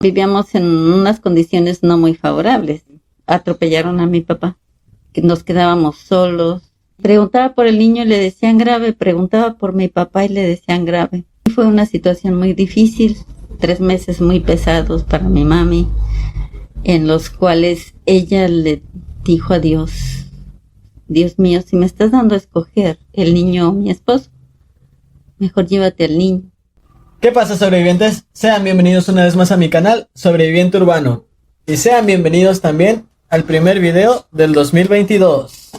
Vivíamos en unas condiciones no muy favorables. Atropellaron a mi papá, que nos quedábamos solos. Preguntaba por el niño y le decían grave, preguntaba por mi papá y le decían grave. Fue una situación muy difícil, 3 meses muy pesados para mi mami, en los cuales ella le dijo a Dios: Dios mío, si me estás dando a escoger el niño o mi esposo, mejor llévate al niño. ¿Qué pasa, sobrevivientes? Sean bienvenidos una vez más a mi canal Sobreviviente Urbano. Y sean bienvenidos también al primer video del 2022.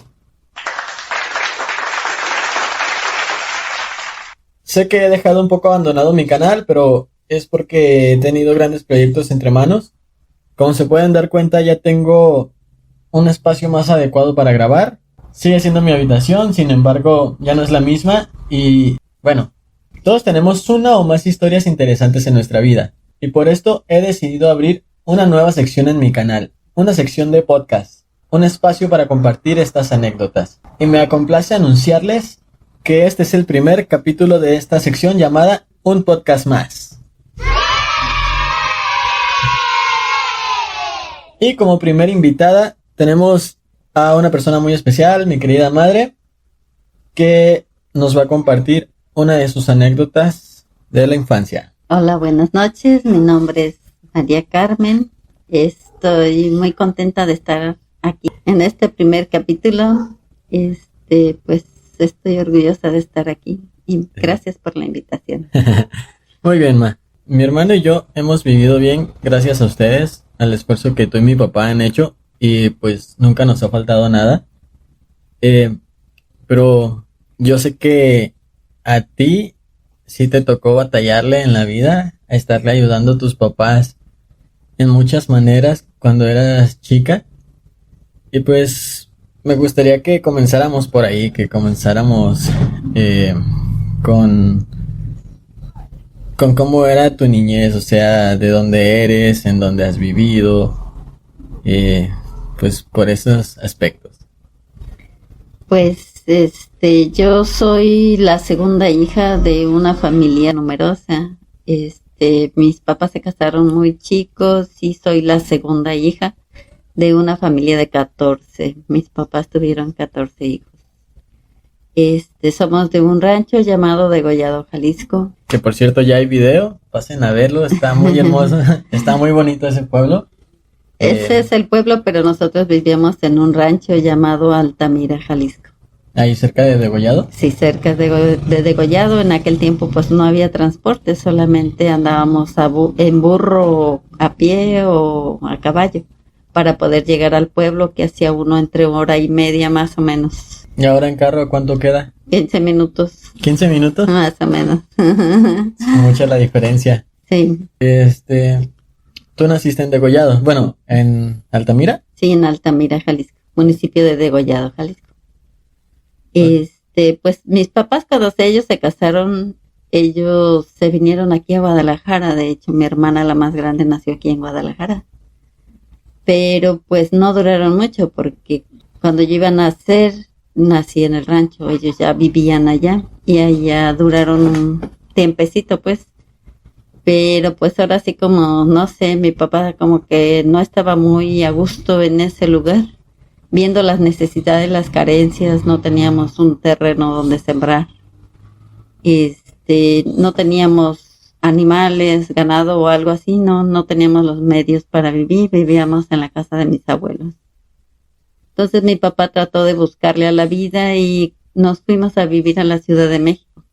Sé que he dejado un poco abandonado mi canal, pero es porque he tenido grandes proyectos entre manos. Como se pueden dar cuenta, ya tengo un espacio más adecuado para grabar. Sigue siendo mi habitación, sin embargo, ya no es la misma. Y bueno, todos tenemos una o más historias interesantes en nuestra vida. Y por esto he decidido abrir una nueva sección en mi canal. Una sección de podcast. Un espacio para compartir estas anécdotas. Y me complace anunciarles que este es el primer capítulo de esta sección llamada Un Podcast Más. Y como primera invitada tenemos a una persona muy especial, mi querida madre, que nos va a compartir una de sus anécdotas de la infancia. Hola, buenas noches, mi nombre es María Carmen. Estoy muy contenta de estar aquí en este primer capítulo. Pues estoy orgullosa de estar aquí y gracias por la invitación. Muy bien, ma. Mi hermano y yo hemos vivido bien gracias a ustedes, al esfuerzo que tú y mi papá han hecho, y pues nunca nos ha faltado nada. Pero yo sé que a ti sí te tocó batallarle en la vida, a estarle ayudando a tus papás en muchas maneras cuando eras chica. Y pues me gustaría que comenzáramos por ahí, que comenzáramos con cómo era tu niñez, o sea, de dónde eres, en dónde has vivido, pues por esos aspectos. Pues yo soy la segunda hija de una familia numerosa. Mis papás se casaron muy chicos y soy la segunda hija de una familia de 14. Mis papás tuvieron 14 hijos. Somos de un rancho llamado Degollado, Jalisco. Que por cierto ya hay video, pasen a verlo, está muy hermoso, está muy bonito ese pueblo. Ese es el pueblo, pero nosotros vivíamos en un rancho llamado Altamira, Jalisco. ¿Ahí cerca de Degollado? Sí, cerca de Degollado. En aquel tiempo pues no había transporte, solamente andábamos en burro, a pie o a caballo, para poder llegar al pueblo, que hacía uno entre 1 hora y media más o menos. ¿Y ahora en carro cuánto queda? 15 minutos. ¿15 minutos? Más o menos. Mucha la diferencia. Sí. ¿Tú naciste en Degollado? Bueno, ¿en Altamira? Sí, en Altamira, Jalisco, municipio de Degollado, Jalisco. Pues mis papás, cuando ellos se casaron, ellos se vinieron aquí a Guadalajara. De hecho, mi hermana, la más grande, nació aquí en Guadalajara. Pero pues no duraron mucho, porque cuando yo iba a nacer, nací en el rancho. Ellos ya vivían allá y allá duraron un tiempecito, pues. Pero pues ahora sí, como, no sé, mi papá como que no estaba muy a gusto en ese lugar. Viendo las necesidades, las carencias, no teníamos un terreno donde sembrar. No teníamos animales, ganado o algo así, no teníamos los medios para vivir, vivíamos en la casa de mis abuelos. Entonces mi papá trató de buscarle a la vida y nos fuimos a vivir a la Ciudad de México.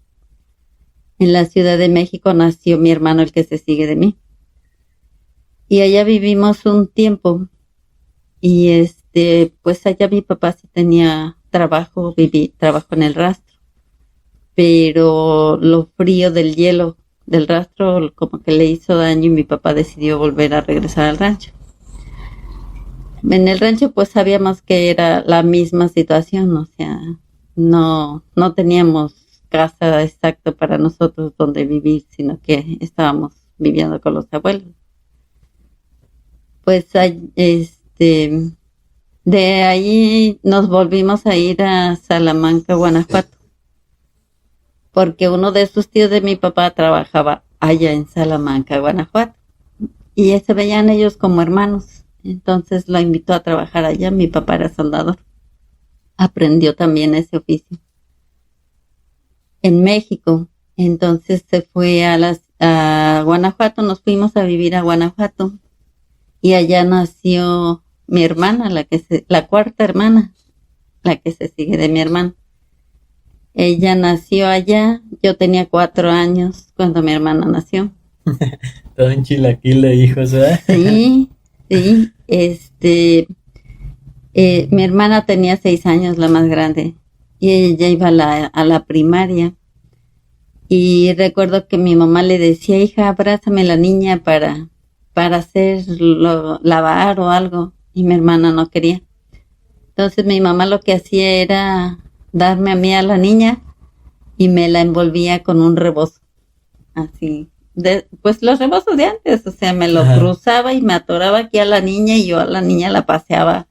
En la Ciudad de México nació mi hermano, el que se sigue de mí. Y allá vivimos un tiempo. Y pues allá mi papá sí tenía trabajo en el rastro. Pero lo frío del hielo del rastro como que le hizo daño y mi papá decidió volver a regresar al rancho. En el rancho pues sabíamos que era la misma situación, o sea, no teníamos casa exacta para nosotros donde vivir, sino que estábamos viviendo con los abuelos. Pues de ahí nos volvimos a ir a Salamanca, Guanajuato, porque uno de sus tíos de mi papá trabajaba allá en Salamanca, Guanajuato. y se veían ellos como hermanos. Entonces lo invitó a trabajar allá. Mi papá era soldador. Aprendió también ese oficio en México. Entonces se fue a Guanajuato, nos fuimos a vivir a Guanajuato y allá nació mi hermana, la cuarta hermana, la que se sigue de mi hermana. Ella nació allá, yo tenía 4 años cuando mi hermana nació. Todo un chilaquil de hijos, ¿eh? Sí, sí, mi hermana tenía 6 años, la más grande, y ella iba a la primaria. Y recuerdo que mi mamá le decía, hija, abrázame la niña para lavar o algo. Y mi hermana no quería. Entonces mi mamá lo que hacía era darme a mí a la niña y me la envolvía con un rebozo. Así, pues los rebozos de antes, o sea, me lo Ajá. cruzaba y me atoraba aquí a la niña y yo a la niña la paseaba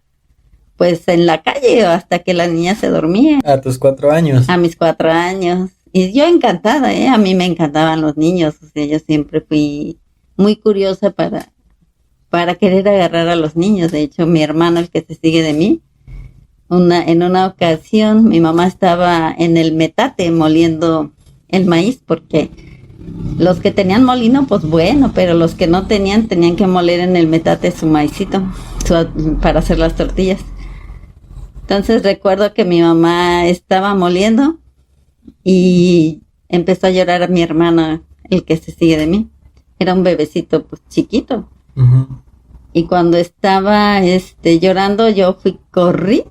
pues en la calle hasta que la niña se dormía. A tus 4 años. A mis 4 años. Y yo encantada, ¿eh? A mí me encantaban los niños. O sea, yo siempre fui muy curiosa para querer agarrar a los niños. De hecho, mi hermano, el que se sigue de mí, en una ocasión mi mamá estaba en el metate moliendo el maíz porque los que tenían molino, pues bueno, pero los que no tenían que moler en el metate su maicito para hacer las tortillas. Entonces recuerdo que mi mamá estaba moliendo y empezó a llorar a mi hermana, el que se sigue de mí. Era un bebecito pues chiquito. Ujú. Y cuando estaba llorando, yo corrí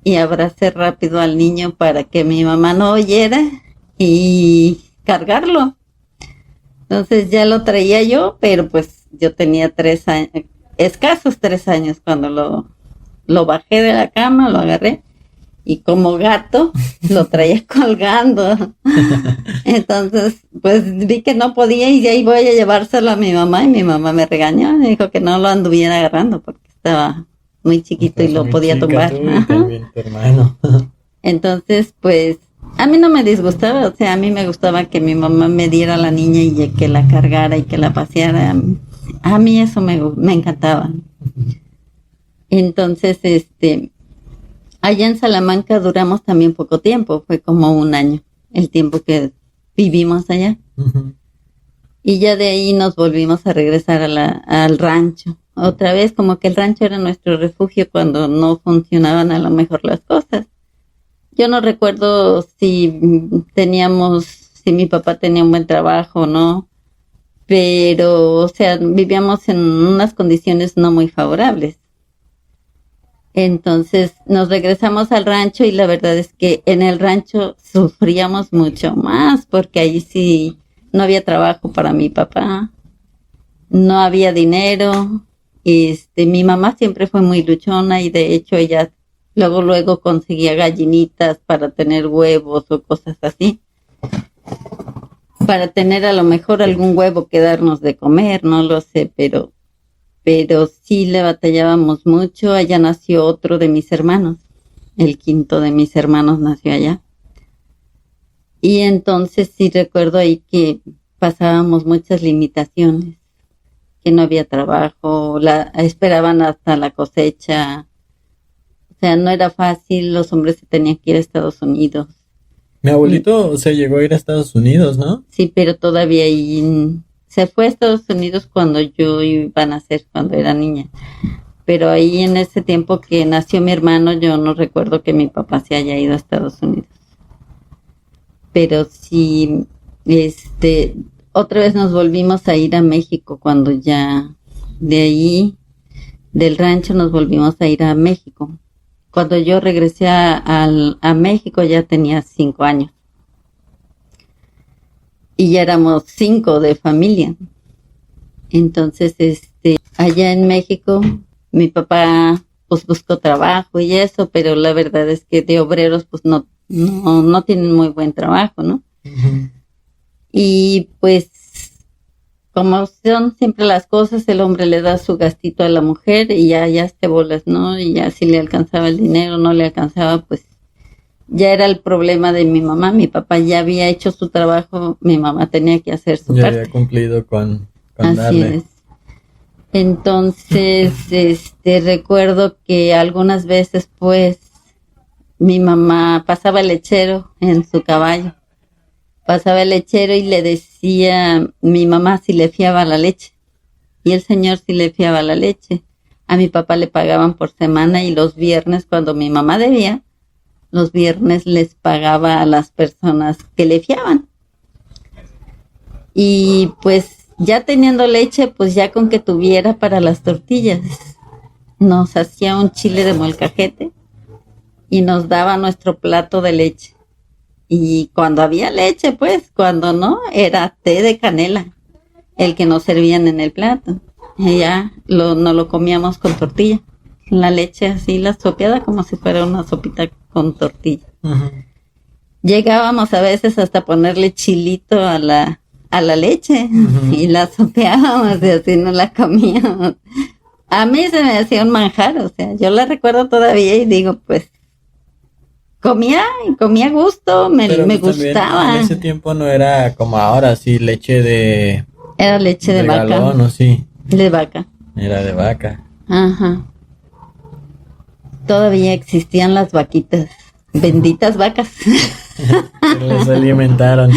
y abracé rápido al niño para que mi mamá no oyera y cargarlo. Entonces ya lo traía yo, pero pues yo tenía 3 años, escasos 3 años cuando lo bajé de la cama, lo agarré y como gato lo traía colgando. Entonces, pues vi que no podía y de ahí voy a llevárselo a mi mamá y mi mamá me regañó, me dijo que no lo anduviera agarrando porque estaba muy chiquito y Estás lo muy podía chica tumbar. tú y Ajá. también tu hermano. Entonces, pues a mí no me disgustaba, o sea, a mí me gustaba que mi mamá me diera a la niña y que la cargara y que la paseara. A mí eso me encantaba. Entonces, allá en Salamanca duramos también poco tiempo, fue como 1 año el tiempo que vivimos allá. Ujú. Y ya de ahí nos volvimos a regresar al rancho. Otra vez, como que el rancho era nuestro refugio cuando no funcionaban a lo mejor las cosas. Yo no recuerdo si mi papá tenía un buen trabajo o no, pero, o sea, vivíamos en unas condiciones no muy favorables. Entonces nos regresamos al rancho y la verdad es que en el rancho sufríamos mucho más porque ahí sí no había trabajo para mi papá, no había dinero. Mi mamá siempre fue muy luchona y de hecho ella luego conseguía gallinitas para tener huevos o cosas así, para tener a lo mejor algún huevo que darnos de comer, no lo sé, pero sí le batallábamos mucho. Allá nació otro de mis hermanos, el quinto de mis hermanos nació allá. Y entonces sí recuerdo ahí que pasábamos muchas limitaciones, que no había trabajo, esperaban hasta la cosecha, o sea, no era fácil, los hombres se tenían que ir a Estados Unidos. Mi abuelito se llegó a ir a Estados Unidos, ¿no? Sí, pero todavía ahí se fue a Estados Unidos cuando yo iba a nacer, cuando era niña. Pero ahí en ese tiempo que nació mi hermano, yo no recuerdo que mi papá se haya ido a Estados Unidos. Pero sí, otra vez nos volvimos a ir a México cuando ya de ahí, del rancho, nos volvimos a ir a México. Cuando yo regresé a México ya tenía 5 años. Y ya éramos 5 de familia. Entonces, allá en México, mi papá pues buscó trabajo y eso, pero la verdad es que de obreros pues no tienen muy buen trabajo, ¿no? Ujú. Y pues como son siempre las cosas, el hombre le da su gastito a la mujer y ya se bolas, ¿no? Y ya si le alcanzaba el dinero, no le alcanzaba, pues ya era el problema de mi mamá. Mi papá ya había hecho su trabajo, mi mamá tenía que hacer su Ya parte. había cumplido con Así darle. es. Entonces, recuerdo que algunas veces, pues, mi mamá pasaba el lechero en su caballo. Pasaba el lechero y le decía mi mamá si le fiaba la leche. Y el señor si le fiaba la leche. A mi papá le pagaban por semana y los viernes, cuando mi mamá debía, los viernes les pagaba a las personas que le fiaban. Y pues ya teniendo leche, pues ya con que tuviera para las tortillas, nos hacía un chile de molcajete y nos daba nuestro plato de leche. Y cuando había leche, pues, cuando no, era té de canela, el que nos servían en el plato. Y ya no lo comíamos con tortilla. La leche así, la sopeada, como si fuera una sopita con tortilla. Ujú. Llegábamos a veces hasta ponerle chilito a la leche y la sopeábamos y así no la comíamos. A mí se me hacía un manjar, o sea, yo la recuerdo todavía y digo, pues, comía a gusto, me Pero pues gustaba. en ese tiempo no era como ahora, sí, leche de Era leche de vaca. galón, ¿o sí? De vaca. Era de vaca. Ajá. Todavía existían las vaquitas. Benditas vacas. Se les alimentaron.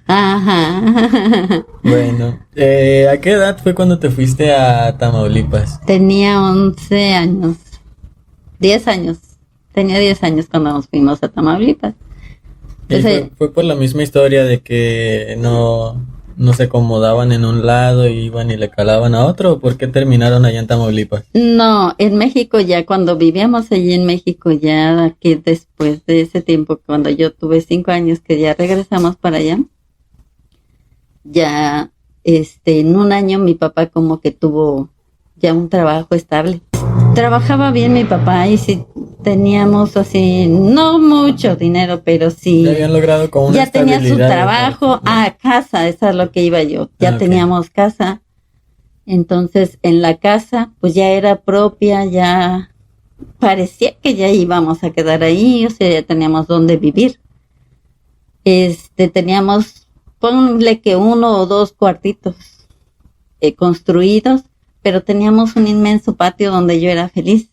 Ajá. Bueno, ¿a qué edad fue cuando te fuiste a Tamaulipas? Tenía 11 años. 10 años. Tenía 10 años cuando nos fuimos a Tamaulipas. Y Entonces, fue por la misma historia de que no se acomodaban en un lado y iban y le calaban a otro, ¿o por qué terminaron allá en Tamaulipas? no, en México ya, cuando vivíamos allí en México, ya que después de ese tiempo, cuando yo tuve 5 años, que ya regresamos para allá, ya, en un año mi papá como que tuvo ya un trabajo estable. Trabajaba bien mi papá y sí teníamos así, no mucho dinero, pero sí. Ya habían logrado con una Ya tenía su estabilidad trabajo, casa, esa es lo que iba yo. Ya ok. teníamos casa. Entonces, en la casa, pues ya era propia, ya parecía que ya íbamos a quedar ahí, o sea, ya teníamos dónde vivir. Teníamos, ponle que 1 o 2 cuartitos construidos, pero teníamos un inmenso patio donde yo era feliz.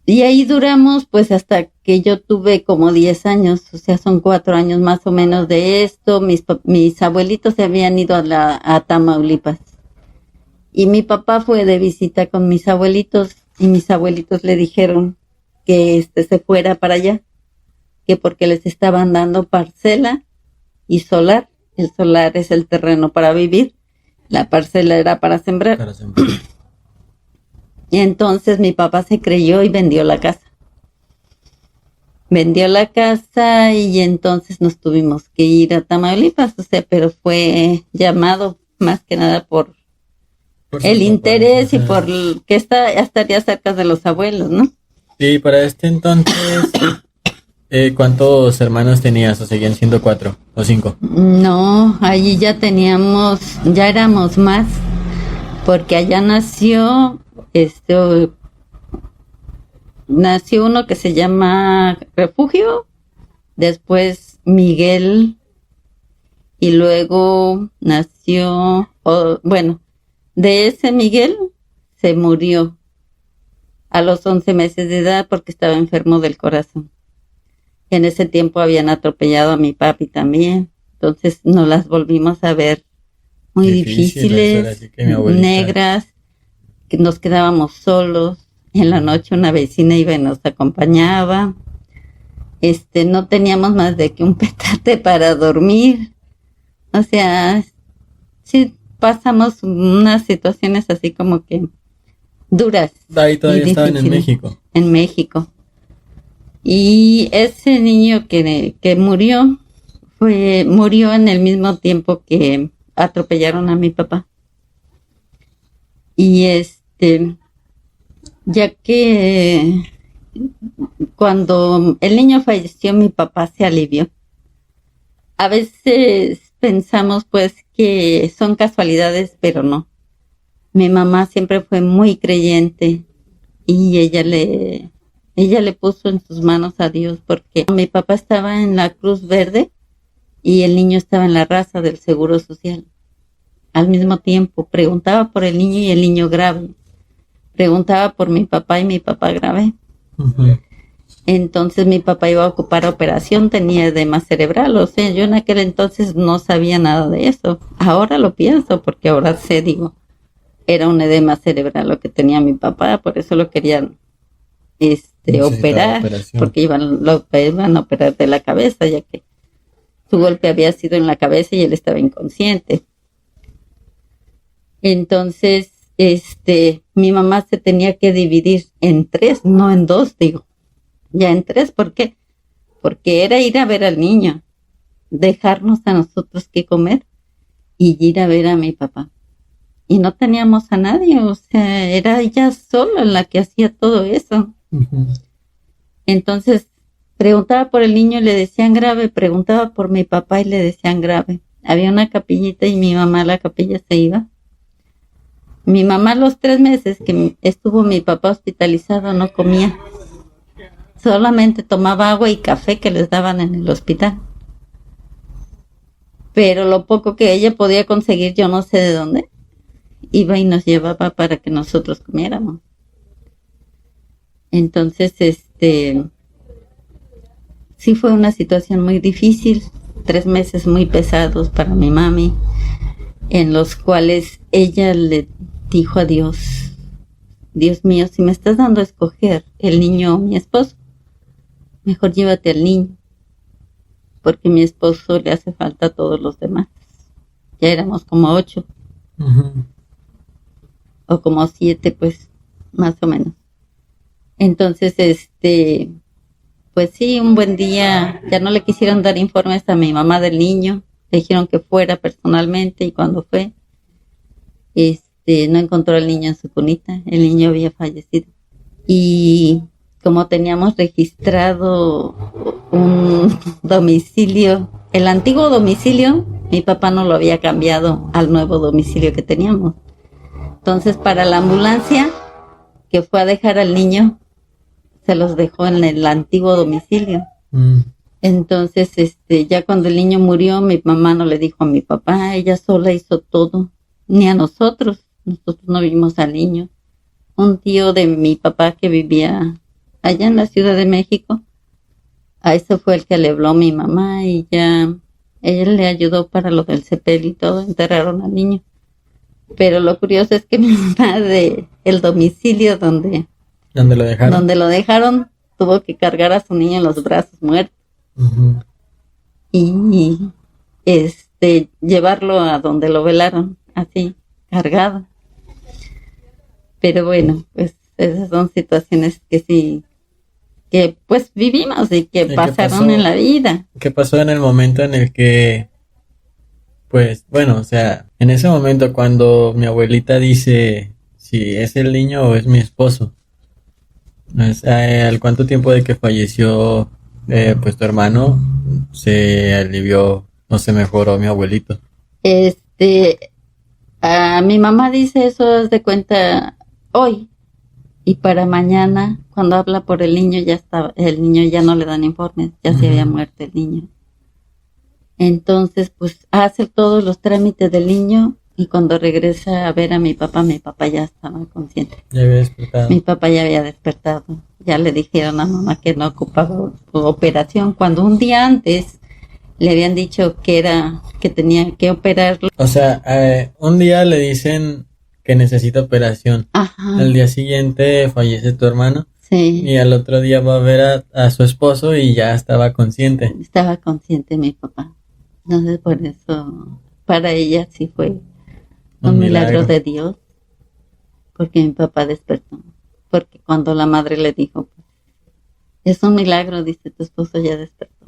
Y ahí duramos pues hasta que yo tuve como 10 años, o sea, son 4 años más o menos de esto. Mis abuelitos se habían ido a Tamaulipas. Y mi papá fue de visita con mis abuelitos y mis abuelitos le dijeron que se fuera para allá, que porque les estaban dando parcela y solar. El solar es el terreno para vivir, la parcela era para sembrar. Para sembrar. Y entonces mi papá se creyó y vendió la casa. Vendió la casa y entonces nos tuvimos que ir a Tamaulipas, o sea, pero fue llamado más que nada por Por el su interés papá. y por que estaría cerca de los abuelos, ¿no? Y para este entonces, ¿cuántos hermanos tenías? ¿O seguían siendo 4 o 5? No, allí ya éramos más, porque allá nació uno que se llama Refugio, después Miguel, y luego nació, de ese Miguel se murió a los 11 meses de edad porque estaba enfermo del corazón. En ese tiempo habían atropellado a mi papi también, entonces nos las volvimos a ver muy difíciles, ahora sí que mi abuelita. negras, que nos quedábamos solos. En la noche una vecina iba y nos acompañaba. No teníamos más de que un petate para dormir. O sea, sí pasamos unas situaciones así como que duras. Ahí todavía y estaban en difíciles. México. En México. Y ese niño que murió, murió en el mismo tiempo que atropellaron a mi papá. Y ya que cuando el niño falleció, mi papá se alivió. A veces pensamos pues que son casualidades, pero no. Mi mamá siempre fue muy creyente y ella le puso en sus manos a Dios, porque mi papá estaba en la Cruz Verde y el niño estaba en la raza del Seguro Social. al mismo tiempo. Preguntaba por el niño y el niño grave. Preguntaba por mi papá y mi papá grave. Ujú. Entonces mi papá iba a ocupar operación, tenía edema cerebral. O sea, yo en aquel entonces no sabía nada de eso. Ahora lo pienso porque ahora sé, digo, era un edema cerebral lo que tenía mi papá, por eso lo querían Necesitaba operar, operación. porque lo iban a operar de la cabeza, ya que su golpe había sido en la cabeza y él estaba inconsciente. Entonces, mi mamá se tenía que dividir en 3, no en 2, digo. Ya en 3, ¿por qué? Porque era ir a ver al niño, dejarnos a nosotros que comer y ir a ver a mi papá. Y no teníamos a nadie, o sea, era ella sola la que hacía todo eso. Ujú. Entonces, preguntaba por el niño y le decían grave, preguntaba por mi papá y le decían grave. Había una capillita y mi mamá a la capilla se iba. Mi mamá los 3 meses que estuvo mi papá hospitalizado no comía. Solamente tomaba agua y café que les daban en el hospital. Pero lo poco que ella podía conseguir, yo no sé de dónde, iba y nos llevaba para que nosotros comiéramos. Entonces, sí fue una situación muy difícil, 3 meses muy pesados para mi mami, en los cuales ella le dijo a Dios, Dios mío, si me estás dando a escoger el niño o mi esposo, mejor llévate al niño, porque mi esposo le hace falta a todos los demás. Ya éramos como 8 Ujú. o como 7, pues, más o menos. Entonces, pues sí, un buen día, ya no le quisieron dar informes a mi mamá del niño, le dijeron que fuera personalmente y cuando fue, no encontró al niño en su cunita, el niño había fallecido. Y como teníamos registrado un domicilio, el antiguo domicilio, mi papá no lo había cambiado al nuevo domicilio que teníamos. Entonces, para la ambulancia que fue a dejar al niño, se los dejó en el antiguo domicilio. Mm. Entonces, ya cuando el niño murió, mi mamá no le dijo a mi papá, ella sola hizo todo, ni a nosotros no vimos al niño. Un tío de mi papá que vivía allá en la Ciudad de México, a ese fue el que le habló a mi mamá y ya ella le ayudó para lo del sepelio y todo, enterraron al niño. Pero lo curioso es que mi mamá de el domicilio ¿Dónde lo dejaron? donde lo dejaron, tuvo que cargar a su niño en los brazos muerto Ujú. y llevarlo a donde lo velaron, así, cargado. Pero bueno, pues esas son situaciones que sí, que pues vivimos y que ¿Y qué pasaron pasó? en la vida. ¿Qué pasó en el momento en el que, pues, bueno, o sea, en ese momento cuando mi abuelita dice si es el niño o es mi esposo? ¿Al cuánto tiempo de que falleció, pues, tu hermano, se alivió o se mejoró mi abuelito? A mi mamá dice eso, haz de cuenta, hoy. Y para mañana, cuando habla por el niño, el niño ya no le dan informes, ya se había Ujú. muerto el niño. Entonces, pues hace todos los trámites del niño y cuando regresa a ver a mi papá ya estaba consciente. Ya había despertado. Mi papá ya había despertado. Ya le dijeron a mamá que no ocupaba operación, cuando un día antes le habían dicho que tenía que operarlo. O sea, un día le dicen que necesita operación. Ajá. Al día siguiente fallece tu hermano. Sí. Y al otro día va a ver a su esposo y ya estaba consciente. Estaba consciente mi papá. Entonces por eso, para ella sí fue un milagro de Dios, porque mi papá despertó. Porque cuando la madre le dijo, pues, es un milagro, dice, tu esposo ya despertó.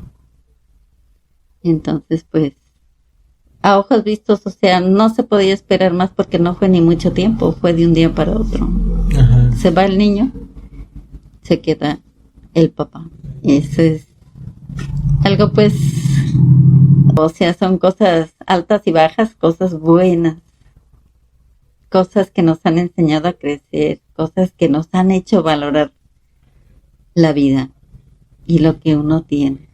Entonces, pues, a ojos vistos, o sea, no se podía esperar más porque no fue ni mucho tiempo, fue de un día para otro. Ajá. Se va el niño, se queda el papá. Y eso es algo, pues, o sea, son cosas altas y bajas, cosas buenas, cosas que nos han enseñado a crecer, cosas que nos han hecho valorar la vida y lo que uno tiene.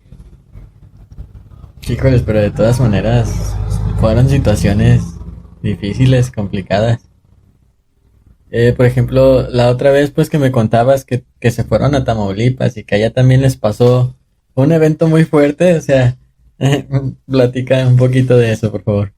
Híjoles, pero de todas maneras fueron situaciones difíciles, complicadas. Por ejemplo, la otra vez pues que me contabas que se fueron a Tamaulipas y que allá también les pasó un evento muy fuerte, o sea, platica un poquito de eso, por favor.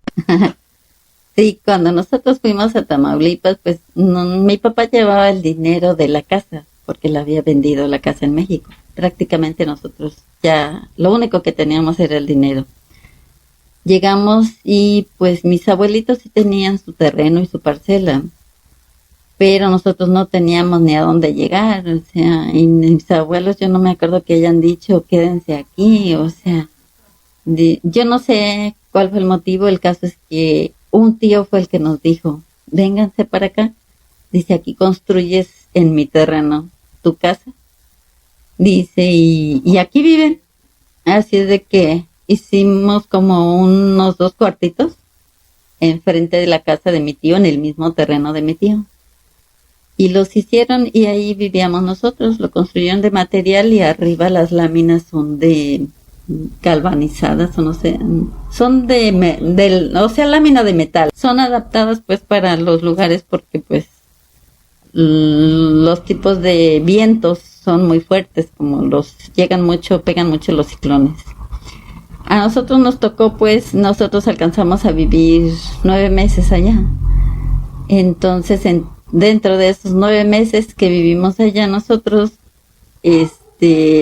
Sí, cuando nosotros fuimos a Tamaulipas, pues mi papá llevaba el dinero de la casa, porque le había vendido la casa en México. Prácticamente nosotros ya, lo único que teníamos era el dinero. Llegamos y pues mis abuelitos sí tenían su terreno y su parcela, pero nosotros no teníamos ni a dónde llegar, o sea, y mis abuelos yo no me acuerdo que hayan dicho quédense aquí, o sea, yo no sé cuál fue el motivo, el caso es que un tío fue el que nos dijo, vénganse para acá, dice aquí construyes en mi terreno tu casa, dice y aquí viven, así es de que hicimos como unos 2 cuartitos enfrente de la casa de mi tío en el mismo terreno de mi tío. Y los hicieron y ahí vivíamos nosotros, lo construyeron de material y arriba las láminas son de galvanizadas o no sé, son o sea, lámina de metal. Son adaptadas pues para los lugares porque pues los tipos de vientos son muy fuertes, como pegan mucho los ciclones. A nosotros nos tocó pues, nosotros alcanzamos a vivir 9 meses allá. Entonces, dentro de esos 9 meses que vivimos allá nosotros,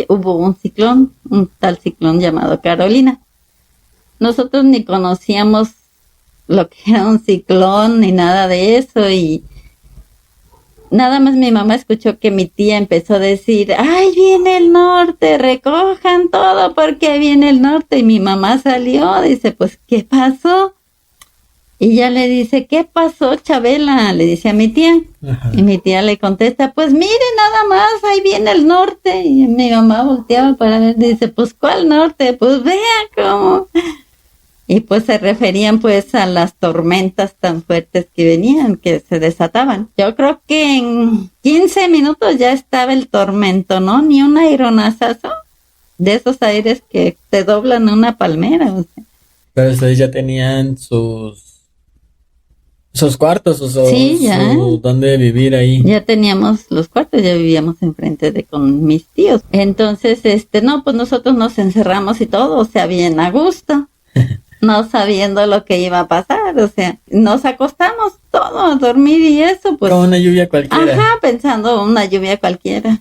hubo un tal ciclón llamado Carolina. Nosotros ni conocíamos lo que era un ciclón ni nada de eso y nada más mi mamá escuchó que mi tía empezó a decir, ¡ay, viene el norte! Recojan todo porque viene el norte. Y mi mamá salió, dice, pues, ¿qué pasó? Y ella le dice, ¿qué pasó, Chabela? Le dice a mi tía. Ajá. Y mi tía le contesta, pues mire nada más, ahí viene el norte. Y mi mamá volteaba para ver, dice, pues ¿cuál norte? Pues vea cómo. Y pues se referían pues a las tormentas tan fuertes que venían, que se desataban. Yo creo que en 15 minutos ya estaba el tormento, ¿no? Ni un aironazazo de esos aires que te doblan una palmera. O sea. Pero ustedes ya tenían sus cuartos, sí, ya. dónde vivir ahí. Ya teníamos los cuartos, ya vivíamos enfrente con mis tíos. Entonces, no, pues nosotros nos encerramos y todo, o sea, bien a gusto. No sabiendo lo que iba a pasar, o sea, nos acostamos todo a dormir y eso, pues. Como una lluvia cualquiera. Ajá, pensando una lluvia cualquiera.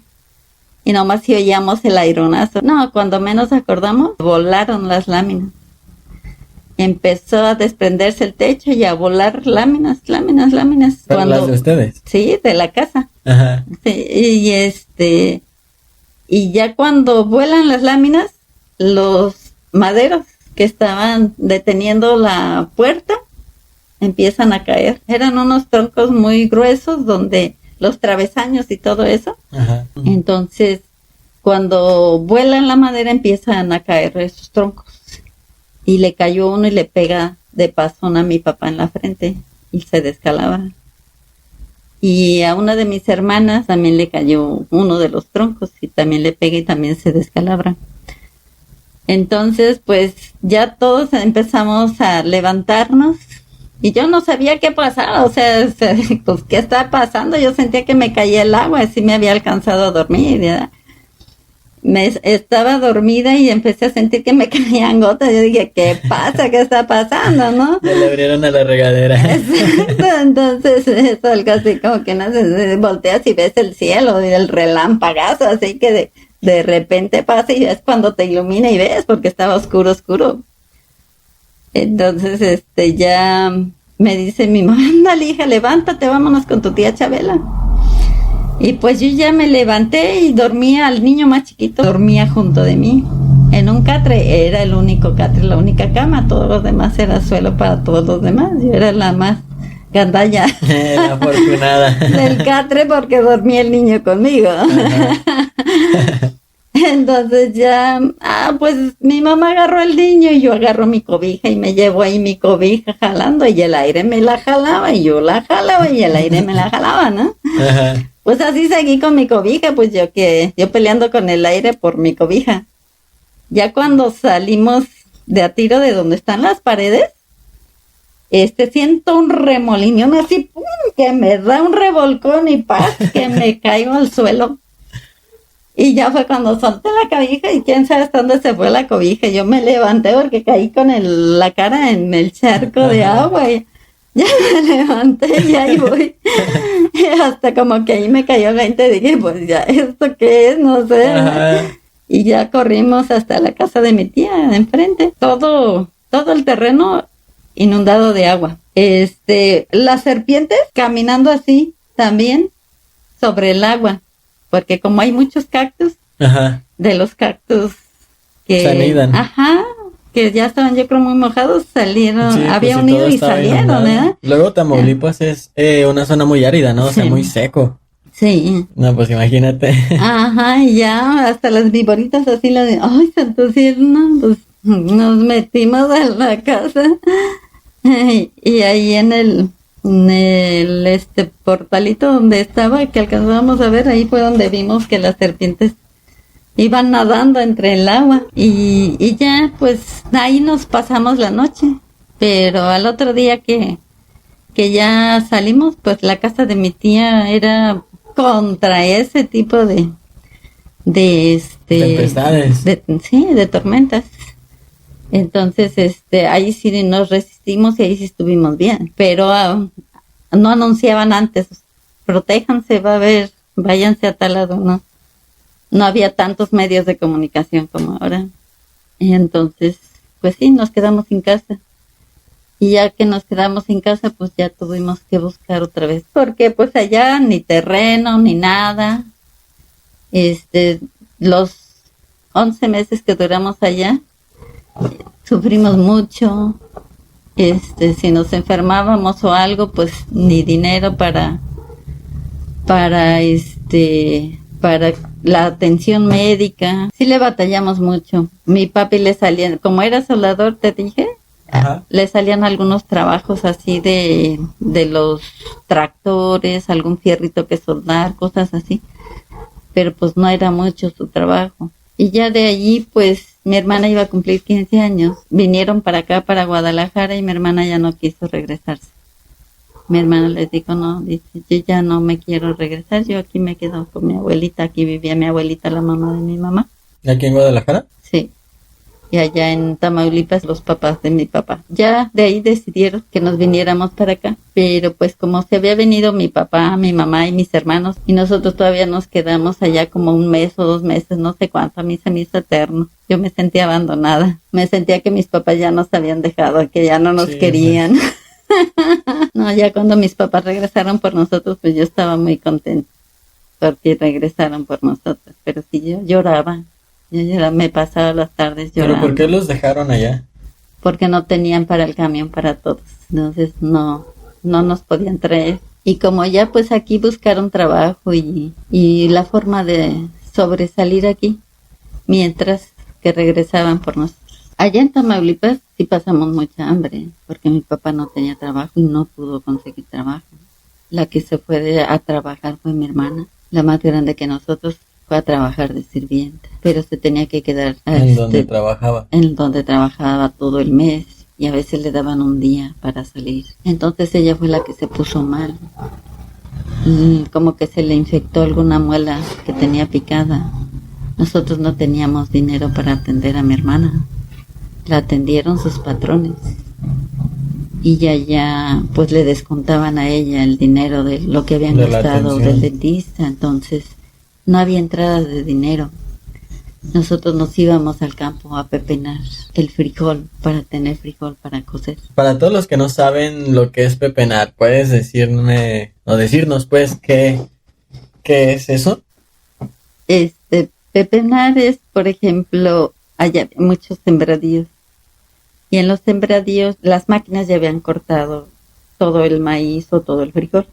Y nomás si oíamos el aironazo. No, cuando menos acordamos, volaron las láminas. Empezó a desprenderse el techo y a volar láminas. ¿Pero las de ustedes? Sí, de la casa. Ajá. Sí, y ya cuando vuelan las láminas, los maderos que estaban deteniendo la puerta empiezan a caer. Eran unos troncos muy gruesos donde los travesaños y todo eso. Ajá. Entonces, cuando vuelan la madera empiezan a caer esos troncos. Y le cayó uno y le pega de pasón a mi papá en la frente y se descalabra. Y a una de mis hermanas también le cayó uno de los troncos y también le pega y también se descalabra. Entonces, pues ya todos empezamos a levantarnos y yo no sabía qué pasaba, o sea, pues qué estaba pasando. Yo sentía que me caía el agua, así me había alcanzado a dormir, ¿verdad? Estaba dormida y empecé a sentir que me caían gotas. Yo dije, ¿qué pasa? ¿Qué está pasando? ¿No? Ya le abrieron a la regadera. Exacto. Entonces es algo así como que no sé, volteas y ves el cielo y el relámpagazo, así que de repente pasa y es cuando te ilumina y ves, porque estaba oscuro. Entonces ya me dice mi mamá, ándale hija, levántate, vámonos con tu tía Chabela. Y pues yo ya me levanté y dormía, al niño más chiquito dormía junto de mí en un catre. Era el único catre, la única cama, todos los demás era suelo para todos los demás. Yo era la más gandalla la afortunada del catre porque dormía el niño conmigo. Entonces ya, pues mi mamá agarró el niño y yo agarro mi cobija y me llevo ahí mi cobija jalando y el aire me la jalaba y yo la jalaba y el aire me la jalaba, ¿no? Ajá. Pues así seguí con mi cobija, pues yo peleando con el aire por mi cobija. Ya cuando salimos de a tiro de donde están las paredes, siento un remolino así, ¡pum!, que me da un revolcón y ¡paz!, que me caigo al suelo. Y ya fue cuando solté la cobija y quién sabe hasta dónde se fue la cobija. Yo me levanté porque caí con la cara en el charco de agua y ya me levanté y ahí voy. Y hasta como que ahí me cayó el 20 y dije, pues ya, ¿esto qué es? No sé. Ajá. Y ya corrimos hasta la casa de mi tía de enfrente. Todo el terreno inundado de agua. Las serpientes caminando así también sobre el agua. Porque como hay muchos cactus, Ajá. de los cactus que... Se anidan. Ajá, que ya estaban yo creo muy mojados, salieron, Sí, había pues, un nido todo y estaba salieron, inundado. ¿eh? Luego Tamaulipas es una zona muy árida, ¿no? O sea, Sí. muy seco. Sí. No, pues imagínate. Ajá, y ya hasta las viboritas así, ay, santo cielo, no, pues nos metimos a la casa y ahí en el portalito donde estaba, que alcanzábamos a ver, ahí fue donde vimos que las serpientes iban nadando entre el agua y ya pues ahí nos pasamos la noche, pero al otro día que ya salimos, pues la casa de mi tía era contra ese tipo de Tempestades. de tormentas. Entonces, ahí sí nos resistimos y ahí sí estuvimos bien, pero no anunciaban antes, protéjanse, va a haber, váyanse a tal lado, no había tantos medios de comunicación como ahora. Y entonces, pues sí, nos quedamos sin casa. Y ya que nos quedamos sin casa, pues ya tuvimos que buscar otra vez, porque pues allá ni terreno, ni nada. Los 11 meses que duramos allá, sufrimos mucho. Si nos enfermábamos o algo, pues ni dinero para la atención médica. Sí le batallamos mucho. Mi papi le salía, como era soldador, te dije, Ajá. le salían algunos trabajos así de los tractores, algún fierrito que soldar, cosas así. Pero pues no era mucho su trabajo. Y ya de allí, pues, mi hermana iba a cumplir 15 años. Vinieron para acá, para Guadalajara, y mi hermana ya no quiso regresarse. Mi hermana les dijo, no, dice, yo ya no me quiero regresar, yo aquí me quedo con mi abuelita. Aquí vivía mi abuelita, la mamá de mi mamá. ¿Aquí en Guadalajara? Sí. Y allá en Tamaulipas, los papás de mi papá. Ya de ahí decidieron que nos viniéramos para acá. Pero pues como se había venido mi papá, mi mamá y mis hermanos, y nosotros todavía nos quedamos allá como 1 mes o 2 meses, no sé cuánto, a mí se me hizo eterno. Yo me sentía abandonada. Me sentía que mis papás ya nos habían dejado, que ya no nos Sí, querían. No, ya cuando mis papás regresaron por nosotros, pues yo estaba muy contenta porque regresaron por nosotros. Pero sí, yo lloraba. Me pasaba las tardes llorando. ¿Pero por qué los dejaron allá? Porque no tenían para el camión para todos. Entonces no nos podían traer. Y como ya pues aquí buscaron trabajo y la forma de sobresalir aquí, mientras que regresaban por nosotros. Allá en Tamaulipas sí pasamos mucha hambre, porque mi papá no tenía trabajo y no pudo conseguir trabajo. La que se fue a trabajar fue mi hermana, la más grande que nosotros, fue a trabajar de sirvienta, pero se tenía que quedar ¿En donde trabajaba? En donde trabajaba todo el mes y a veces le daban un día para salir. Entonces ella fue la que se puso mal, como que se le infectó alguna muela que tenía picada. Nosotros no teníamos dinero para atender a mi hermana, la atendieron sus patrones y ya pues le descontaban a ella el dinero de lo que habían gastado del dentista. Entonces no había entrada de dinero. Nosotros nos íbamos al campo a pepenar el frijol para tener frijol para cocer. Para todos los que no saben lo que es pepenar, ¿puedes decirnos pues qué es eso? Pepenar es, por ejemplo, allá hay muchos sembradíos. Y en los sembradíos las máquinas ya habían cortado todo el maíz o todo el frijol.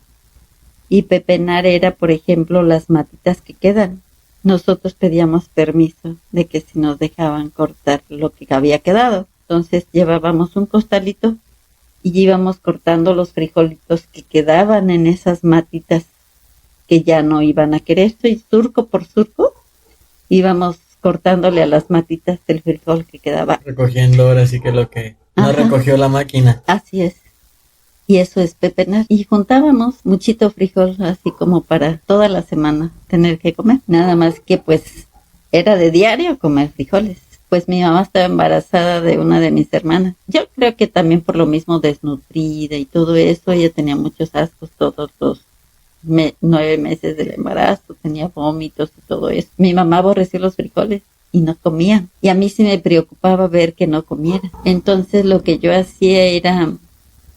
Y pepenar era, por ejemplo, las matitas que quedan. Nosotros pedíamos permiso de que si nos dejaban cortar lo que había quedado. Entonces llevábamos un costalito y íbamos cortando los frijolitos que quedaban en esas matitas que ya no iban a querer. Y surco por surco íbamos cortándole a las matitas del frijol que quedaba. Recogiendo ahora sí que lo que no recogió la máquina. Así es. y eso es pepenar. Y juntábamos muchito frijol, así como para toda la semana tener que comer. Nada más que pues era de diario comer frijoles. Pues mi mamá estaba embarazada de una de mis hermanas. Yo creo que también por lo mismo desnutrida y todo eso, ella tenía muchos ascos todos los 9 meses del embarazo, tenía vómitos y todo eso. Mi mamá aborreció los frijoles y no comían. Y a mí sí me preocupaba ver que no comiera. Entonces lo que yo hacía era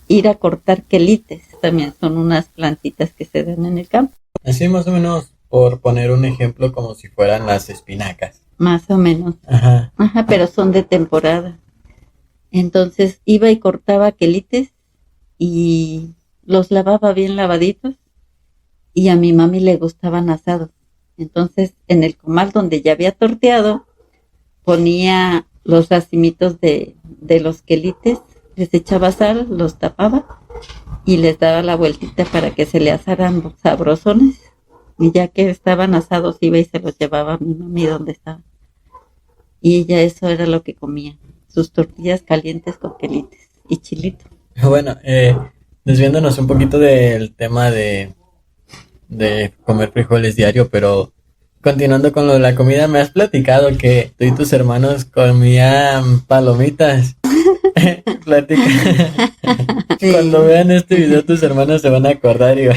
ir a cortar quelites. También son unas plantitas que se dan en el campo. Así más o menos, por poner un ejemplo, como si fueran las espinacas. Más o menos. Ajá. Ajá, pero son de temporada. Entonces iba y cortaba quelites y los lavaba bien lavaditos y a mi mami le gustaban asados. Entonces en el comal donde ya había torteado ponía los racimitos de los quelites, les echaba sal, los tapaba y les daba la vueltita para que se le asaran sabrosones. Y ya que estaban asados iba y se los llevaba a mi mami donde estaba. Y ella eso era lo que comía, sus tortillas calientes con quelites y chilito. Bueno, desviándonos un poquito del tema de comer frijoles diario, pero continuando con lo de la comida, me has platicado que tú y tus hermanos comían palomitas. Platica. Sí. Cuando vean este video, tus hermanos se van a acordar y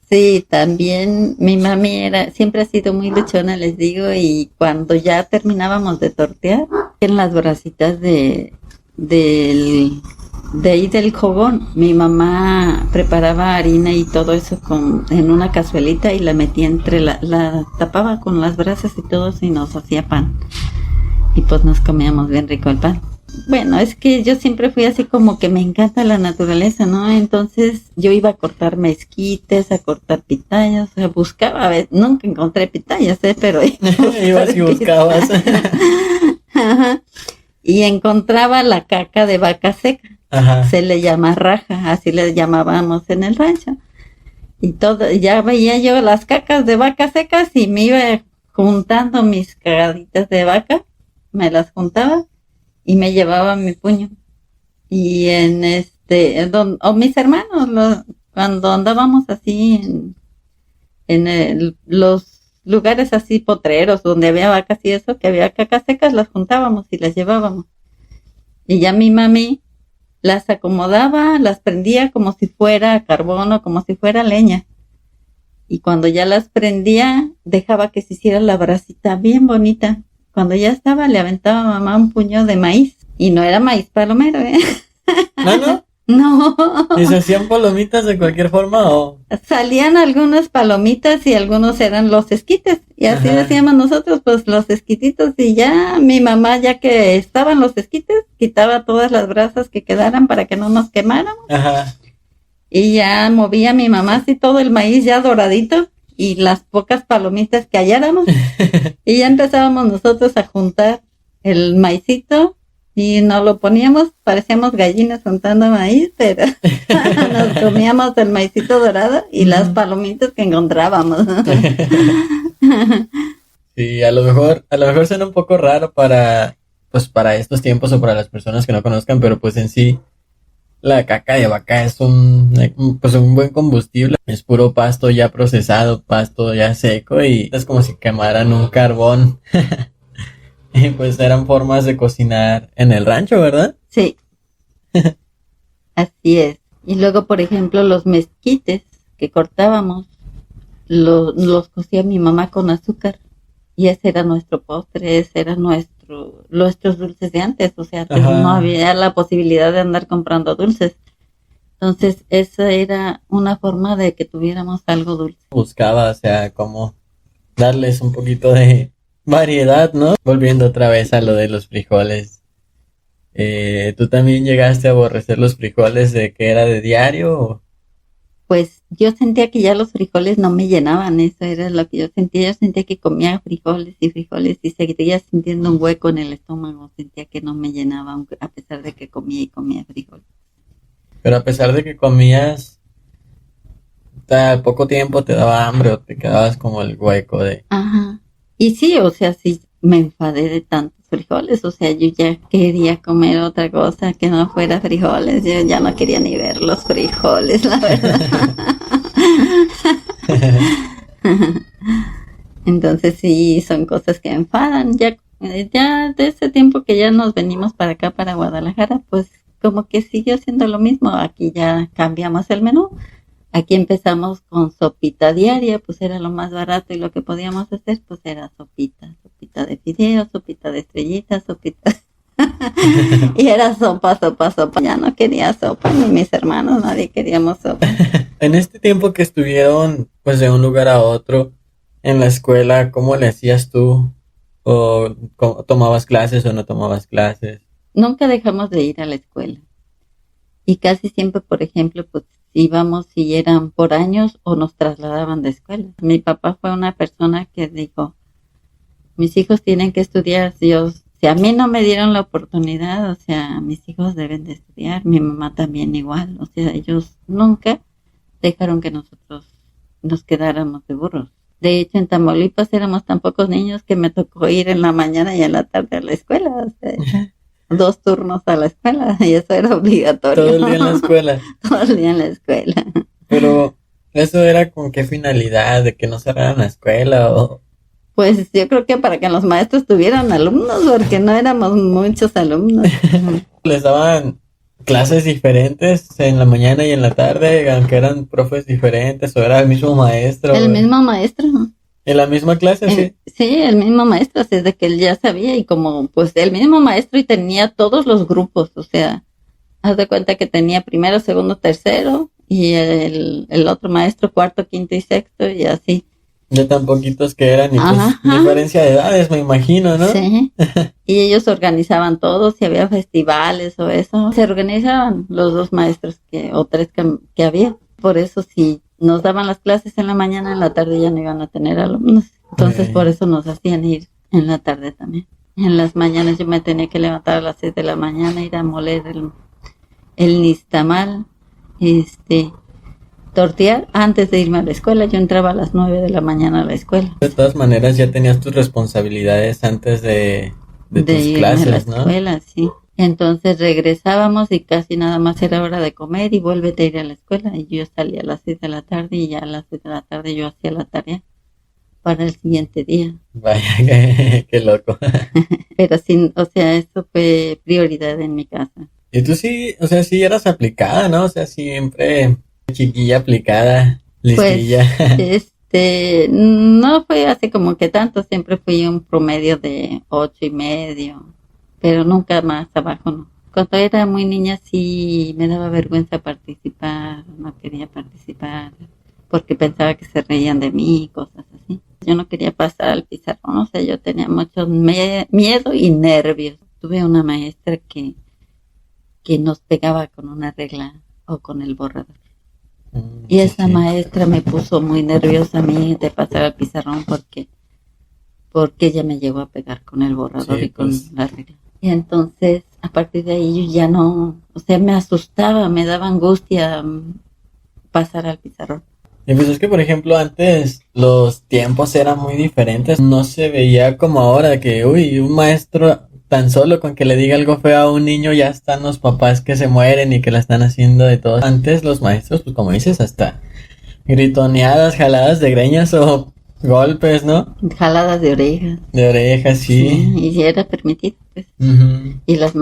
Sí, también mi mami siempre ha sido muy luchona, les digo, y cuando ya terminábamos de tortear, en las bracitas de ahí del fogón, mi mamá preparaba harina y todo eso en una cazuelita y la metía la tapaba con las brasas y todo y nos hacía pan. Y pues nos comíamos bien rico el pan. Bueno, es que yo siempre fui así como que me encanta la naturaleza, ¿no? Entonces yo iba a cortar mezquites, a cortar pitayas, o sea, buscaba, a ver, nunca encontré pitayas, pero ibas y buscabas. Ajá. Y encontraba la caca de vaca seca. Ajá. Se le llama raja, así le llamábamos en el rancho. Y todo, ya veía yo las cacas de vacas secas y me iba juntando mis cagaditas de vaca, me las juntaba y me llevaba mi puño. Y o mis hermanos, cuando andábamos así en los lugares así potreros donde había vacas y eso, que había cacas secas, las juntábamos y las llevábamos. Y ya mi mami las acomodaba, las prendía como si fuera carbón o como si fuera leña. Y cuando ya las prendía, dejaba que se hiciera la brasita bien bonita. Cuando ya estaba, le aventaba a mamá un puño de maíz. Y no era maíz palomero, ¿eh? ¿No? No. ¿Y se hacían palomitas de cualquier forma o...? Salían algunas palomitas y algunos eran los esquites. Y así Ajá. decíamos nosotros, pues los esquititos. Y ya mi mamá, ya que estaban los esquites, quitaba todas las brasas que quedaran para que no nos quemáramos. Ajá. Y ya movía mi mamá así todo el maíz ya doradito y las pocas palomitas que halláramos. Y ya empezábamos nosotros a juntar el maicito y nos lo poníamos, parecíamos gallinas juntando maíz, pero nos comíamos el maicito dorado y las palomitas que encontrábamos. Sí, a lo mejor suena un poco raro para estos tiempos o para las personas que no conozcan, pero pues en sí la caca de vaca es un buen combustible. Es puro pasto ya procesado, pasto ya seco y es como si quemaran un carbón. Y pues eran formas de cocinar en el rancho, ¿verdad? Sí, así es. Y luego, por ejemplo, los mezquites que cortábamos, los cocía mi mamá con azúcar. Y ese era nuestro postre, ese era nuestros dulces de antes. O sea, Ajá. no había la posibilidad de andar comprando dulces. Entonces, esa era una forma de que tuviéramos algo dulce. Buscaba, o sea, como darles un poquito de variedad, ¿no? Volviendo otra vez a lo de los frijoles. ¿Tú también llegaste a aborrecer los frijoles de que era de diario? ¿O? Pues yo sentía que ya los frijoles no me llenaban, eso era lo que yo sentía que comía frijoles y seguía sintiendo un hueco en el estómago, sentía que no me llenaba a pesar de que comía frijoles. Pero a pesar de que comías, al poco tiempo te daba hambre o te quedabas como el hueco de... Ajá. Y sí, o sea, sí me enfadé de tantos frijoles, o sea, yo ya quería comer otra cosa que no fuera frijoles, yo ya no quería ni ver los frijoles, la verdad. Entonces sí, son cosas que enfadan. Ya de ese tiempo que ya nos venimos para acá, para Guadalajara, pues como que siguió siendo lo mismo. Aquí ya cambiamos el menú. Aquí empezamos con sopita diaria, pues era lo más barato y lo que podíamos hacer, pues era sopita de fideos, sopita de estrellitas, sopita. Y era sopa, sopa, sopa. Ya no quería sopa, ni mis hermanos, nadie queríamos sopa. En este tiempo que estuvieron, pues de un lugar a otro en la escuela, ¿cómo le hacías tú? ¿O tomabas clases o no tomabas clases? Nunca dejamos de ir a la escuela. Y casi siempre, por ejemplo, pues íbamos si eran por años o nos trasladaban de escuela. Mi papá fue una persona que dijo, mis hijos tienen que estudiar, si a mí no me dieron la oportunidad, o sea, mis hijos deben de estudiar, mi mamá también igual, o sea, ellos nunca dejaron que nosotros nos quedáramos de burros. De hecho, en Tamaulipas éramos tan pocos niños que me tocó ir en la mañana y en la tarde a la escuela, o sea, 2 turnos a la escuela y eso era obligatorio. Todo el día en la escuela. Todo el día en la escuela. Pero eso era con qué finalidad, de que no cerraran la escuela o... Pues yo creo que para que los maestros tuvieran alumnos, porque no éramos muchos alumnos. Les daban clases diferentes en la mañana y en la tarde, aunque eran profes diferentes, o era el mismo maestro. El mismo maestro. ¿En la misma clase? Sí. Sí, el mismo maestro, así es de que él ya sabía y como pues el mismo maestro y tenía todos los grupos, o sea, haz de cuenta que tenía primero, segundo, tercero y el otro maestro cuarto, quinto y sexto y así. De tan poquitos que eran y pues Ajá. diferencia de edades, me imagino, ¿no? Sí. Y ellos organizaban todo, si había festivales o eso, se organizaban los 2 maestros o 3 que había. Por eso si nos daban las clases en la mañana, en la tarde ya no iban a tener alumnos. Entonces por eso nos hacían ir en la tarde también. En las mañanas yo me tenía que levantar a las 6 de la mañana, ir a moler el nixtamal, tortear antes de irme a la escuela. Yo entraba a las 9 de la mañana a la escuela. De todas maneras ya tenías tus responsabilidades antes de tus irme clases, a la ¿no? escuela, sí. Entonces regresábamos y casi nada más era hora de comer y vuélvete a ir a la escuela. Y yo salía a las 6 de la tarde y ya a las 6 de la tarde yo hacía la tarea para el siguiente día. Vaya, qué loco. Pero sí, o sea, eso fue prioridad en mi casa. Y tú sí, o sea, sí eras aplicada, ¿no? O sea, siempre chiquilla aplicada, listilla. Pues, no fue así como que tanto, siempre fui un promedio de 8.5, pero nunca más abajo, no. Cuando era muy niña sí me daba vergüenza participar, no quería participar, porque pensaba que se reían de mí, cosas así. Yo no quería pasar al pizarrón, o sea, yo tenía mucho miedo y nervios. Tuve una maestra que nos pegaba con una regla o con el borrador. Y esa maestra me puso muy nerviosa a mí de pasar al pizarrón porque ella me llegó a pegar con el borrador y con la regla. Y entonces, a partir de ahí yo ya no, o sea, me asustaba, me daba angustia pasar al pizarrón. Y pues es que, por ejemplo, antes los tiempos eran muy diferentes. No se veía como ahora que, uy, un maestro tan solo con que le diga algo feo a un niño ya están los papás que se mueren y que la están haciendo de todo. Antes los maestros, pues como dices, hasta gritoneadas, jaladas de greñas o golpes, ¿no? Jaladas de orejas. De orejas, sí. Y era permitido, pues. Y las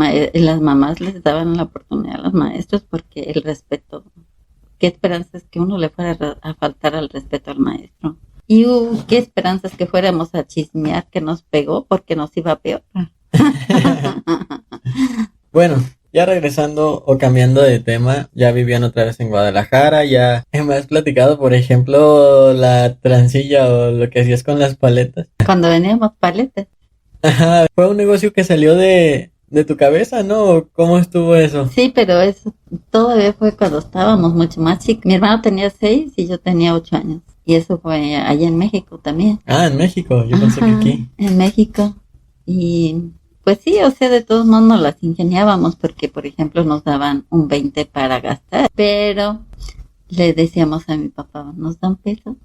mamás les daban la oportunidad a los maestros porque el respeto. ¿Qué esperanzas que uno le fuera a faltar al respeto al maestro? Y qué esperanzas que fuéramos a chismear que nos pegó porque nos iba peor. Bueno, ya regresando o cambiando de tema, ya vivían otra vez en Guadalajara, ya me has platicado, por ejemplo, la transilla o lo que hacías con las paletas. Cuando veníamos paletas. Ajá, fue un negocio que salió de tu cabeza, ¿no? ¿Cómo estuvo eso? Sí, pero eso todavía fue cuando estábamos mucho más chicos. Mi hermano tenía 6 y yo tenía 8 años. Y eso fue allá en México también. Ah, en México, yo pensé que aquí. En México. Y pues sí, o sea, de todos modos nos las ingeniábamos porque, por ejemplo, nos daban un 20 para gastar. Pero le decíamos a mi papá, ¿nos dan pesos?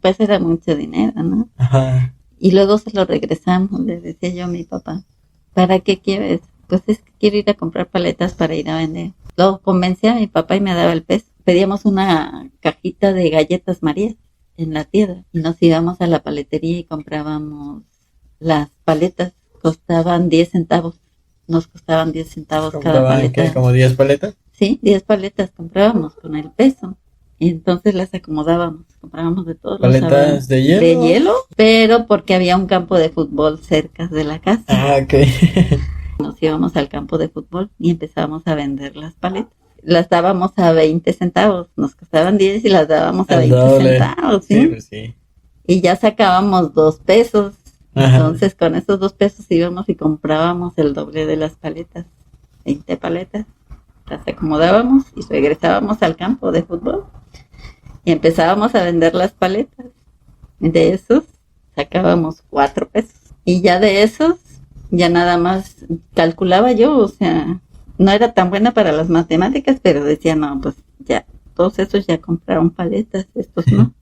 Pues era mucho dinero, ¿no? Ajá. Y luego se lo regresamos, le decía yo a mi papá. ¿Para qué quieres? Pues es que quiero ir a comprar paletas para ir a vender. Luego convencí a mi papá y me daba el peso. Pedíamos una cajita de galletas Marías en la tienda y nos íbamos a la paletería y comprábamos las paletas. Costaban 10 centavos. Nos costaban 10 centavos cada paleta. ¿Qué? ¿Como 10 paletas? Sí, 10 paletas comprábamos con el peso. Y entonces las acomodábamos. Comprábamos de todos los sabores. ¿Paletas de hielo? De hielo, pero porque había un campo de fútbol cerca de la casa. Ah, ok. Nos íbamos al campo de fútbol y empezábamos a vender las paletas. Las dábamos a 20 centavos. Nos costaban 10 y las dábamos a 20 centavos, ¿sí? Sí, pues sí. Y ya sacábamos 2 pesos. Ajá. Entonces con esos 2 pesos íbamos y comprábamos el doble de las paletas. 20 paletas. Las acomodábamos y regresábamos al campo de fútbol. Y empezábamos a vender las paletas. De esos sacábamos 4 pesos. Y ya de esos, ya nada más calculaba yo, o sea, no era tan buena para las matemáticas, pero decía, no, pues ya, todos esos ya compraron paletas, estos no.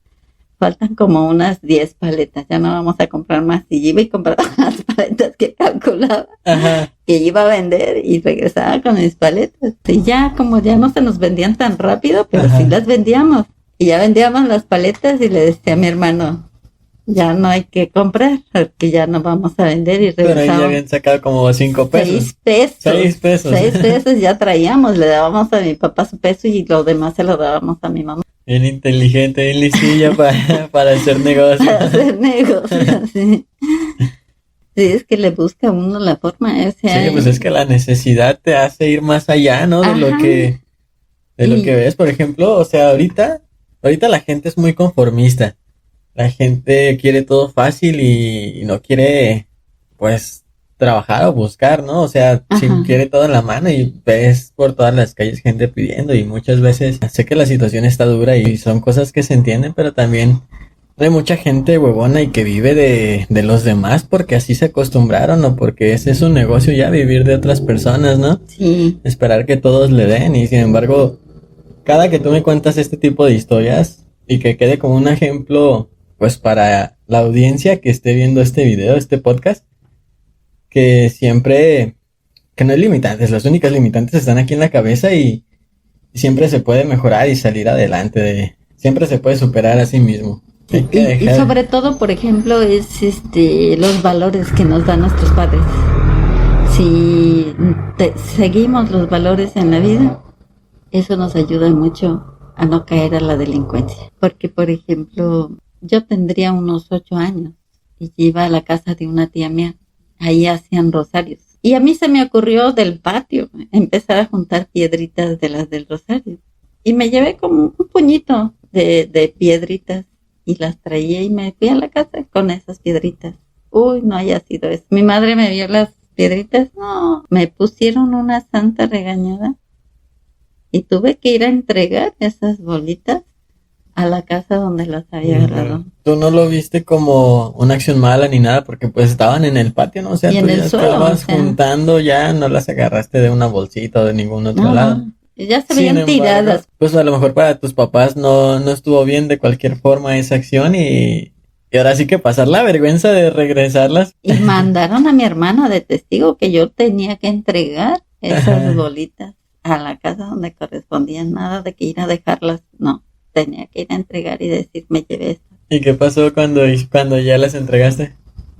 Faltan como unas 10 paletas, ya no vamos a comprar más. Y iba y compraba las paletas que calculaba, Ajá. que iba a vender y regresaba con mis paletas. Y ya, como ya no se nos vendían tan rápido, pero Ajá. sí las vendíamos. Y ya vendíamos las paletas y le decía a mi hermano, ya no hay que comprar, porque ya no vamos a vender. Y Pero ahí ya regresaba habían sacado como 5 pesos. 6 pesos. 6 pesos. 6 pesos ya traíamos, le dábamos a mi papá su peso y lo demás se lo dábamos a mi mamá. Bien inteligente, bien lisilla para hacer negocios. Para hacer negocios, sí. Sí, es que le busca a uno la forma. O sea, Sí, pues es que la necesidad te hace ir más allá, ¿no? De lo Ajá. que ves, por ejemplo, o sea, ahorita la gente es muy conformista. La gente quiere todo fácil y no quiere, pues, trabajar o buscar, ¿no? O sea, si Ajá. quiere todo en la mano y ves por todas las calles gente pidiendo y muchas veces sé que la situación está dura y son cosas que se entienden, pero también hay mucha gente huevona y que vive de los demás porque así se acostumbraron o porque ese es un negocio ya, vivir de otras personas, ¿no? Sí, Esperar que todos le den y sin embargo, cada que tú me cuentas este tipo de historias y que quede como un ejemplo, pues para la audiencia que esté viendo este video, este podcast, que siempre, que no hay limitantes, las únicas limitantes están aquí en la cabeza y siempre se puede mejorar y salir adelante, siempre se puede superar a sí mismo. Hay que y dejar- sobre todo, por ejemplo, es los valores que nos dan nuestros padres. Si seguimos los valores en la vida, eso nos ayuda mucho a no caer a la delincuencia. Porque, por ejemplo, yo tendría unos 8 años y iba a la casa de una tía mía. Ahí hacían rosarios. Y a mí se me ocurrió del patio empezar a juntar piedritas de las del rosario. Y me llevé como un puñito de piedritas y las traía y me fui a la casa con esas piedritas. Uy, no haya sido eso. Mi madre me vio las piedritas, no, me pusieron una santa regañada y tuve que ir a entregar esas bolitas a la casa donde las había agarrado. Tú no lo viste como una acción mala ni nada, porque pues estaban en el patio, ¿no? O sea, Y tú en el ya suelo, estabas o sea. juntando, ya no las agarraste de una bolsita o de ningún otro No, lado. no, ya se Sin veían embargo, tiradas. pues a lo mejor para tus papás no estuvo bien de cualquier forma esa acción y ahora sí que pasar la vergüenza de regresarlas. Y mandaron a mi hermana de testigo que yo tenía que entregar esas Ajá. bolitas a la casa donde correspondían, nada de que ir a dejarlas, no, tenía que ir a entregar y decir, me llevé esto. ¿Y qué pasó cuando ya las entregaste?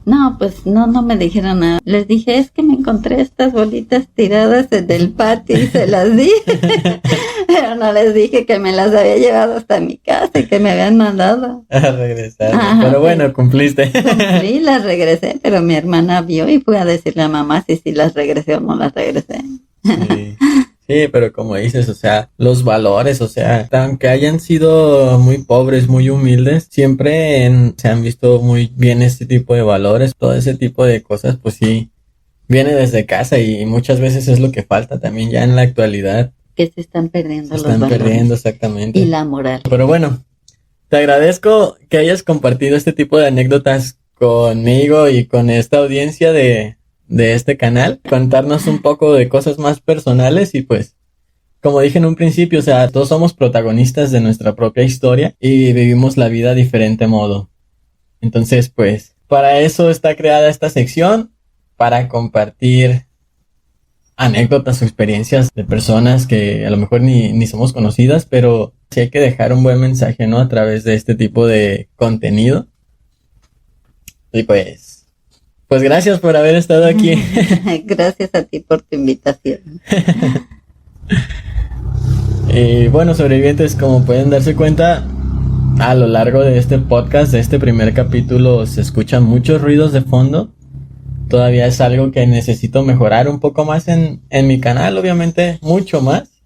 No, pues no me dijeron nada. Les dije, es que me encontré estas bolitas tiradas del patio y se las di. Pero no les dije que me las había llevado hasta mi casa y que me habían mandado. A regresar. Ajá, Pero bueno, sí. cumpliste. Sí, las regresé, pero mi hermana vio y fue a decirle a mamá si las regresé o no las regresé. Sí. Sí, pero como dices, o sea, los valores, o sea, aunque hayan sido muy pobres, muy humildes, siempre se han visto muy bien este tipo de valores, todo ese tipo de cosas, pues sí, viene desde casa y muchas veces es lo que falta también ya en la actualidad. Que se están perdiendo Se los están valores perdiendo exactamente. y la moral. Pero bueno, te agradezco que hayas compartido este tipo de anécdotas conmigo y con esta audiencia de este canal, contarnos un poco de cosas más personales y pues, como dije en un principio, o sea, todos somos protagonistas de nuestra propia historia y vivimos la vida a diferente modo. Entonces, pues, para eso está creada esta sección, para compartir anécdotas o experiencias de personas que a lo mejor ni somos conocidas, pero sí hay que dejar un buen mensaje, ¿no? A través de este tipo de contenido. Y pues gracias por haber estado aquí. Gracias a ti por tu invitación. Y bueno, sobrevivientes, como pueden darse cuenta, a lo largo de este podcast, de este primer capítulo, se escuchan muchos ruidos de fondo. Todavía es algo que necesito mejorar un poco más en mi canal, obviamente, mucho más.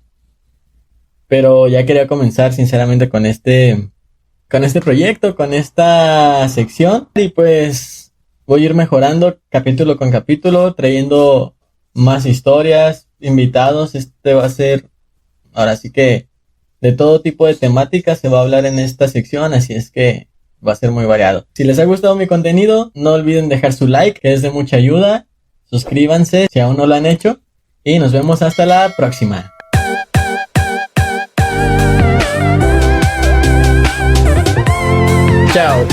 Pero ya quería comenzar sinceramente con este proyecto, con esta sección. Y pues voy a ir mejorando capítulo con capítulo, trayendo más historias, invitados. Este va a ser, ahora sí que de todo tipo de temáticas se va a hablar en esta sección, así es que va a ser muy variado. Si les ha gustado mi contenido, no olviden dejar su like, que es de mucha ayuda. Suscríbanse si aún no lo han hecho. Y nos vemos hasta la próxima. Chao.